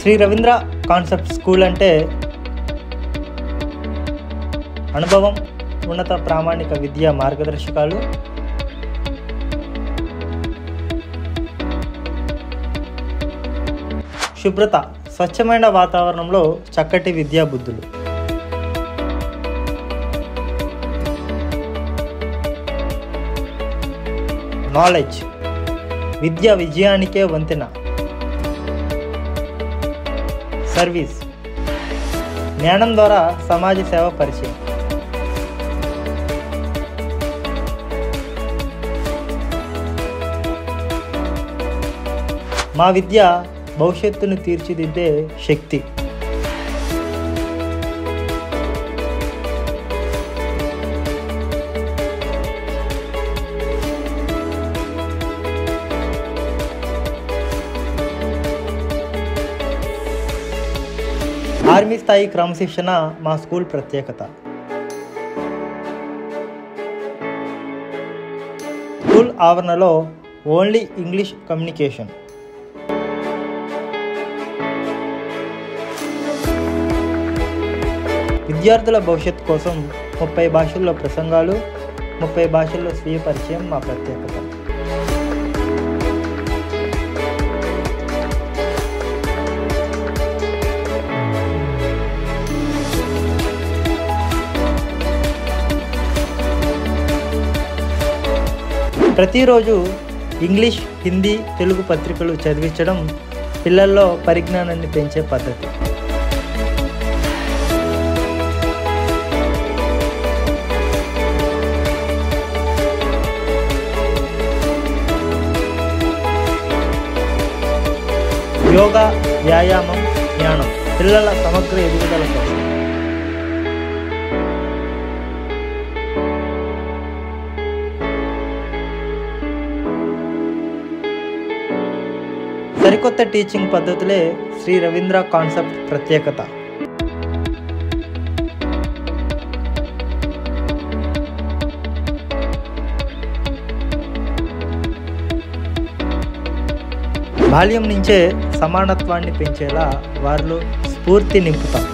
Shri Ravindra concept school అంటే అనుభవం, ఉన్నత ప్రామాణిక విద్యా మార్గదర్శకాలు, శుభ్రత, స్వచ్ఛమైన వాతావరణంలో చక్కటి విద్యా బుద్ధులు. నాలెడ్జ్, విద్య విజయానికే వంతెన. సర్వీస్, జ్ఞానం ద్వారా సమాజ సేవ పరిచయం. మా విద్య భవిష్యత్తును తీర్చిదిద్దే శక్తి. ఆర్మీ స్థాయి క్రమశిక్షణ మా స్కూల్ ప్రత్యేకత. స్కూల్ ఆవరణలో ఓన్లీ ఇంగ్లీష్ కమ్యూనికేషన్. విద్యార్థుల భవిష్యత్తు కోసం 30 భాషల్లో ప్రసంగాలు, 30 భాషల్లో స్వీయ పరిచయం మా ప్రత్యేకత. ప్రతిరోజు ఇంగ్లీష్, హిందీ, తెలుగు పత్రికలు చదివించడం పిల్లల్లో పరిజ్ఞానాన్ని పెంచే పద్ధతి. యోగా, వ్యాయామం, జ్ఞానం పిల్లల సమగ్ర ఎదుగుదల కోసం. సరికొత్త టీచింగ్ పద్ధతులే శ్రీ రవీంద్ర కాన్సెప్ట్ ప్రత్యేకత. బాల్యం నుంచే సమానత్వాన్ని పెంచేలా వారిలో స్ఫూర్తి నింపుతాం.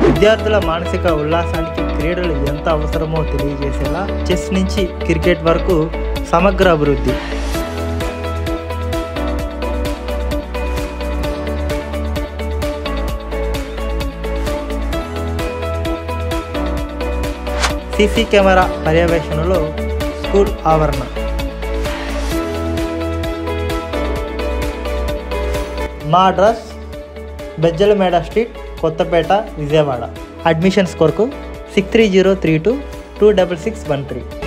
విద్యార్థుల మానసిక ఉల్లాసానికి క్రీడలు ఎంత అవసరమో తెలియజేసేలా చెస్ నుంచి క్రికెట్ వరకు సమగ్ర అభివృద్ధి. సీసీ కెమెరా పర్యవేక్షణలో స్కూల్ ఆవరణ. మా address Bejjalameda street, Kothapeta, Vijayawada. Admissions కొరకు 6303226613.